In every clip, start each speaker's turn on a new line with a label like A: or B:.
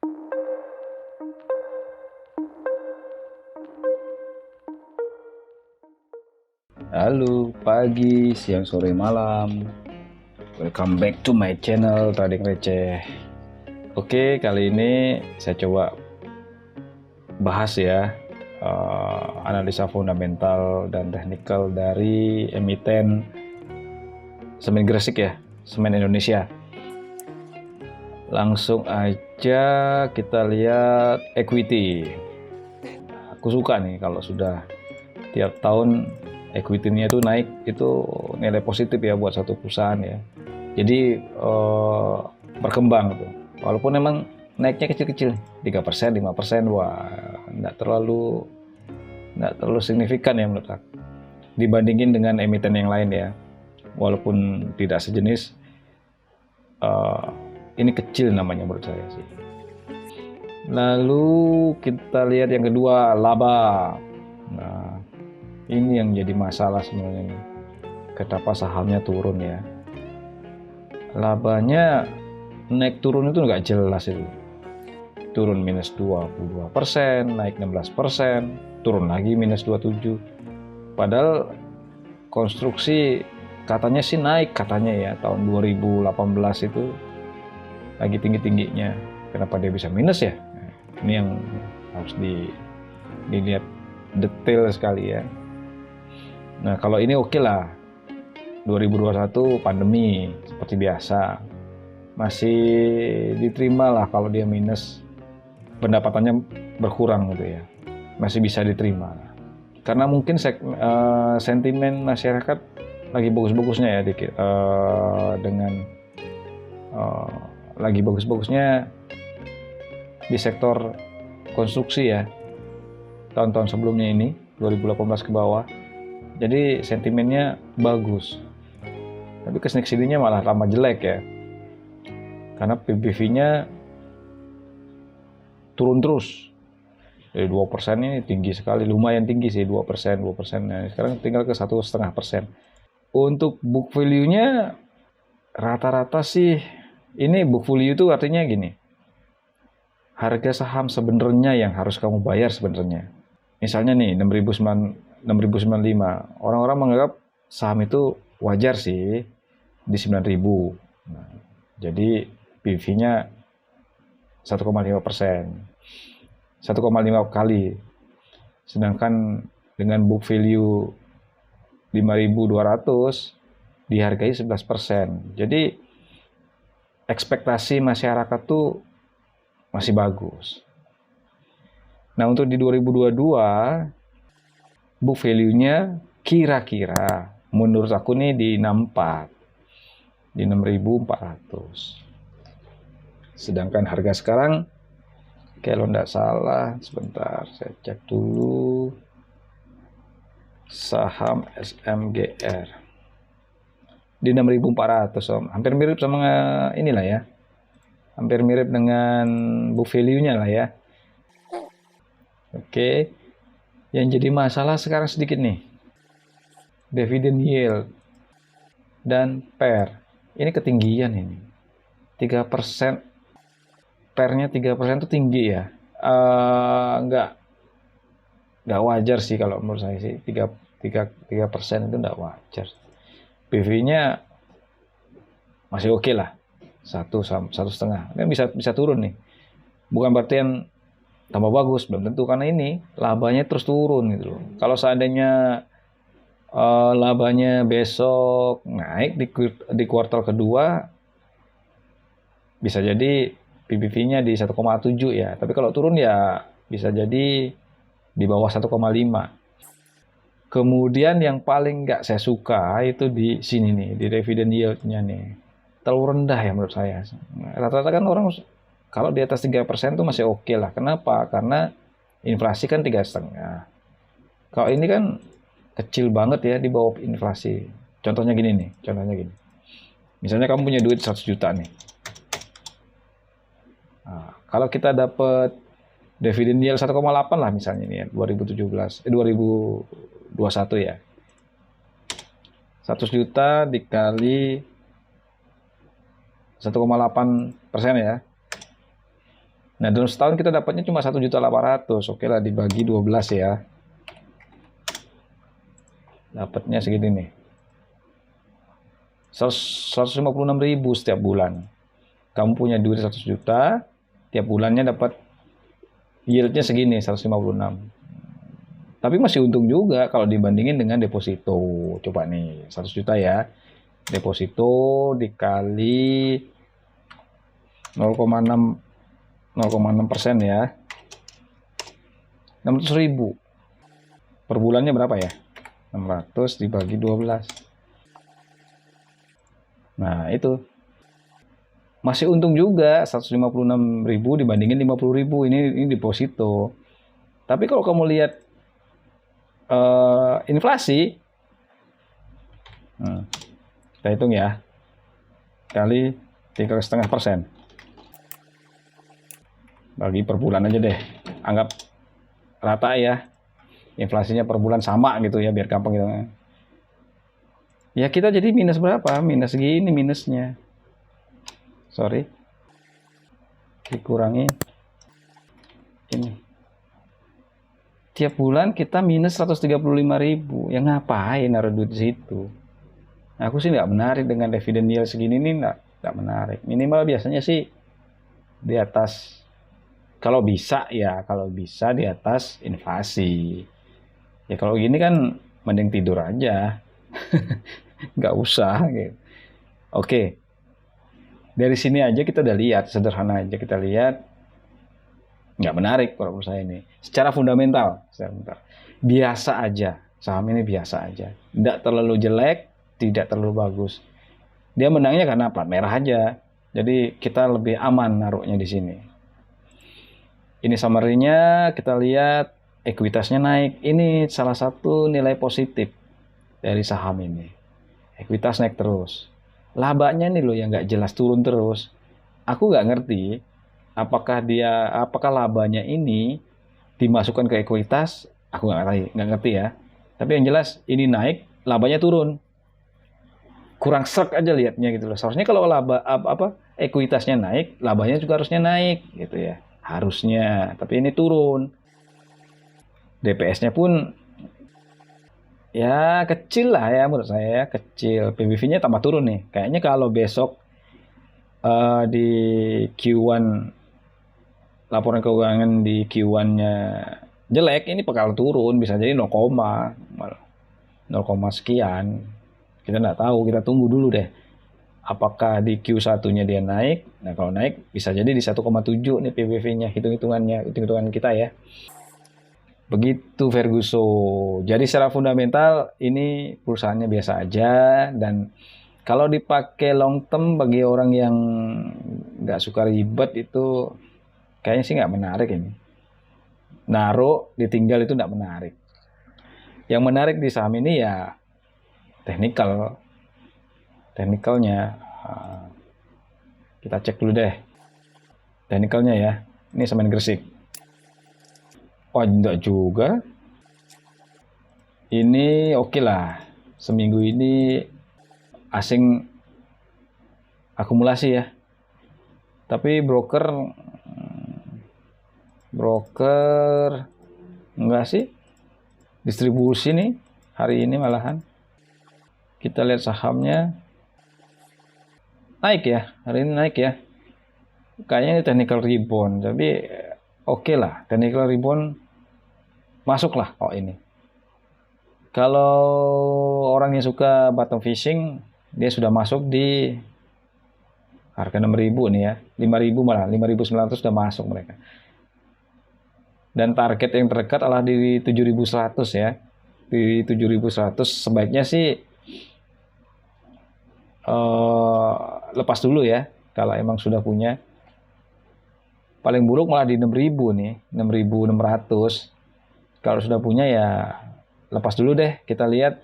A: Halo, pagi, siang, sore, malam. Welcome back to my channel Trading Receh. Oke, kali ini saya coba bahas ya analisa fundamental dan teknikal dari emiten semen Gresik ya, semen Indonesia. Langsung aja kita lihat equity. Aku suka nih kalau sudah tiap tahun equity-nya itu naik, itu nilai positif ya buat satu perusahaan ya. Jadi berkembang gitu. Walaupun memang naiknya kecil-kecil, 3%, 5%, wah nggak terlalu signifikan ya menurut aku. Dibandingin dengan emiten yang lain ya. Walaupun tidak sejenis, ini kecil namanya menurut saya sih. Lalu kita lihat yang kedua, laba. Nah, ini yang jadi masalah sebenarnya nih. Kenapa sahamnya turun ya? Labanya naik turun itu nggak jelas itu. Turun minus 22%, naik 16%, turun lagi minus 27%. Padahal konstruksi katanya sih naik katanya ya, tahun 2018 itu lagi tinggi-tingginya. Kenapa dia bisa minus ya? Nah, ini yang harus dilihat detail sekali ya. Nah, kalau ini oke lah. 2021 pandemi seperti biasa. Masih diterima lah kalau dia minus, pendapatannya berkurang gitu ya. Masih bisa diterima. Karena mungkin sentimen masyarakat lagi bagus-bagusnya ya dengan lagi bagus-bagusnya di sektor konstruksi ya. Tahun-tahun sebelumnya ini 2018 ke bawah. Jadi sentimennya bagus. Tapi kesini-sininya malah tambah jelek ya. Karena PBV-nya turun terus. Dari 2% ini tinggi sekali, lumayan tinggi sih 2%. Nah, sekarang tinggal ke 1,5%. Untuk book value-nya rata-rata sih, ini book value itu artinya gini. Harga saham sebenarnya yang harus kamu bayar sebenarnya. Misalnya nih 6.095. Orang-orang menganggap saham itu wajar sih di 9.000. Nah, jadi PV-nya 1,5%. 1,5 kali. Sedangkan dengan book value 5.200 dihargai 11%. Jadi ekspektasi masyarakat tuh masih bagus. Nah, untuk di 2022 book value-nya kira-kira menurut aku nih di 64, di 6.400. Sedangkan harga sekarang kalau tidak salah, sebentar saya cek dulu, saham SMGR di 6.400 Om. Hampir mirip sama inilah ya, hampir mirip dengan book value-nya lah ya. Oke, yang jadi masalah sekarang sedikit nih, dividend yield dan PER ini ketinggian ini, 3%. PER-nya 3% itu tinggi ya. Nggak wajar sih kalau menurut saya sih, 3% itu nggak wajar. PV-nya masih oke lah, 1,5 kan bisa turun nih. Bukan berarti yang tambah bagus, belum tentu, karena ini labanya terus turun gitu loh. Kalau seandainya labanya besok naik di kuartal kedua, bisa jadi PBV-nya di 1,7 ya. Tapi kalau turun ya bisa jadi di bawah 1,5. Kemudian yang paling nggak saya suka itu di sini nih, di dividend yield-nya nih. Terlalu rendah ya menurut saya. Rata-rata kan orang kalau di atas 3% tuh masih oke lah. Kenapa? Karena inflasi kan 3,5. Kalau ini kan kecil banget ya di bawah inflasi. Contohnya gini nih, Misalnya kamu punya duit 100 juta nih. Nah, kalau kita dapat dividen yield 1,8 lah misalnya nih ya, 2021 ya. 100 juta dikali 1,8% ya. Nah, dalam setahun kita dapatnya cuma 1.800.000. Oke lah, dibagi 12 ya. Dapatnya segini nih. 156.000 setiap bulan. Kamu punya duit 100 juta, tiap bulannya dapat yieldnya segini, 156. Tapi masih untung juga kalau dibandingin dengan deposito. Coba nih, 100 juta ya. Deposito dikali 0,6% ya. 600.000. Per bulannya berapa ya? 600 dibagi 12. Nah, itu. Masih untung juga, 156.000 dibandingin 50.000. Ini deposito. Tapi kalau kamu lihat inflasi, kita hitung ya, kali 3,5%. Bagi per bulan aja deh, anggap rata ya, inflasinya per bulan sama gitu ya, biar gampang gitu. Ya kita jadi minus berapa? Minus segini minusnya. Sorry, dikurangi ini. Tiap bulan kita minus 135.000. Ya ngapain naruh duit di situ? Aku sih nggak menarik dengan dividen yield segini nih, nggak menarik. Minimal biasanya sih di atas, kalau bisa di atas inflasi. Ya kalau gini kan mending tidur aja, nggak usah. Gitu. Oke, dari sini aja kita udah lihat, sederhana aja kita lihat, nggak menarik kalau menurut saya ini. Secara fundamental, biasa aja, saham ini biasa aja, nggak terlalu jelek, tidak terlalu bagus. Dia menangnya karena plat merah aja, jadi kita lebih aman naruhnya di sini. Ini summary-nya, kita lihat ekuitasnya naik. Ini salah satu nilai positif dari saham ini. Ekuitas naik terus. Labanya nih loh yang nggak jelas, turun terus. Aku nggak ngerti apakah labanya ini dimasukkan ke ekuitas. Aku nggak ngerti ya. Tapi yang jelas ini naik, labanya turun. Kurang serk aja liatnya gitu loh. Seharusnya kalau ekuitasnya naik, labanya juga harusnya naik gitu ya. Harusnya, tapi ini turun. DPS-nya pun ya kecil lah ya menurut saya, kecil. PBV-nya tambah turun nih. Kayaknya kalau besok di Q1 laporan keuangan di Q1-nya jelek, ini bakal turun, bisa jadi 0, sekian. Kita nggak tahu, kita tunggu dulu deh. Apakah di Q1-nya dia naik? Nah, kalau naik bisa jadi di 1,7 nih PBV-nya, hitung-hitungan kita ya. Begitu Ferguson. Jadi secara fundamental ini perusahaannya biasa aja, dan kalau dipakai long term bagi orang yang nggak suka ribet itu kayaknya sih nggak menarik ini. Naruh, ditinggal itu nggak menarik. Yang menarik di saham ini ya teknikalnya. Kita cek dulu deh teknikalnya ya. Ini semen Gresik. Oh enggak juga. Ini oke lah. Seminggu ini asing akumulasi ya. Tapi broker enggak sih. Distribusi nih hari ini malahan. Kita lihat sahamnya naik ya. Hari ini naik ya. Kayaknya ini technical rebound. Tapi oke lah, technical rebound masuklah kok ini. Kalau orang yang suka bottom fishing, dia sudah masuk di harga 6.000 nih ya. 5.000 malah, 5.900 sudah masuk mereka. Dan target yang terdekat adalah di 7.100 ya. Di 7.100 sebaiknya sih lepas dulu ya kalau emang sudah punya. Paling buruk malah di 6.000 nih, 6.600. Kalau sudah punya ya lepas dulu deh. Kita lihat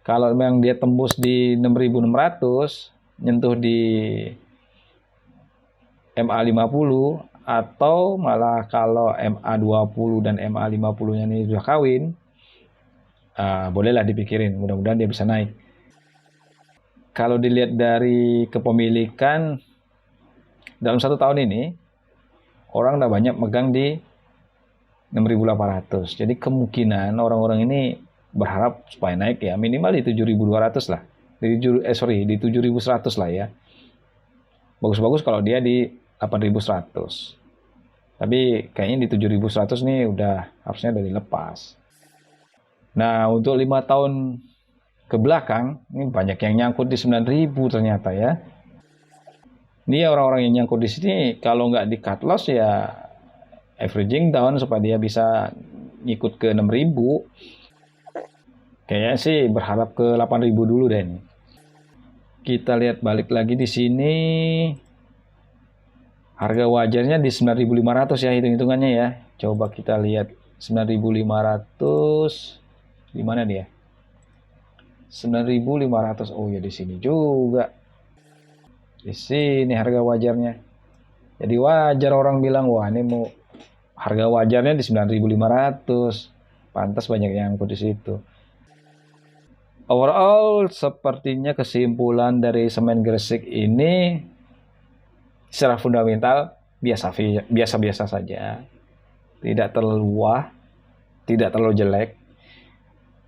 A: kalau memang dia tembus di 6.600, nyentuh di MA50, atau malah kalau MA20 dan MA50-nya ini sudah kawin, bolehlah dipikirin, mudah-mudahan dia bisa naik. Kalau dilihat dari kepemilikan dalam 1 tahun ini, orang udah banyak megang di 6.800. Jadi kemungkinan orang-orang ini berharap supaya naik ya minimal di 7.200 lah. Di 7.100 lah ya. Bagus-bagus kalau dia di 8.100. Tapi kayaknya di 7.100 nih harusnya udah dilepas. Nah, untuk 5 tahun ke belakang, ini banyak yang nyangkut di 9.000 ternyata ya. Ini orang-orang yang nyangkut di sini kalau nggak di cut loss ya averaging down supaya dia bisa ngikut ke 6.000. Kayaknya sih berharap ke 8.000 dulu deh. Kita lihat balik lagi di sini. Harga wajarnya di 9.500 ya hitung-hitungannya ya. Coba kita lihat 9.500 di mana dia? 9.500. Oh ya di sini juga. Di sini harga wajarnya. Jadi wajar orang bilang wah ini mau harga wajarnya di 9.500. Pantas banyak yang ikut di situ. Overall sepertinya kesimpulan dari semen Gresik ini secara fundamental biasa-biasa saja. Tidak terlalu wah, tidak terlalu jelek.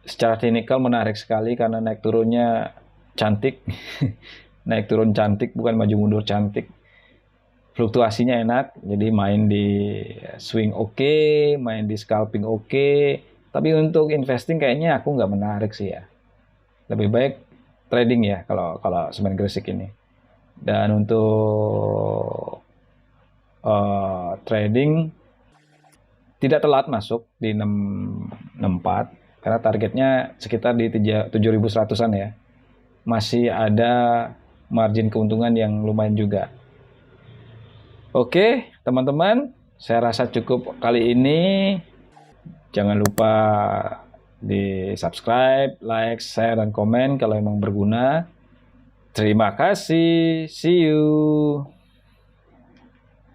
A: Secara teknikal menarik sekali karena naik turunnya cantik. Naik turun cantik, bukan maju mundur cantik. Fluktuasinya enak, jadi main di swing oke, main di scalping oke. Tapi untuk investing kayaknya aku nggak menarik sih ya. Lebih baik trading ya kalau semen Gresik ini. Dan untuk trading tidak telat masuk di 64 karena targetnya sekitar di 7.100-an ya. Masih ada margin keuntungan yang lumayan juga. Oke, teman-teman, saya rasa cukup kali ini. Jangan lupa di subscribe, like, share, dan komen kalau memang berguna. Terima kasih. See you.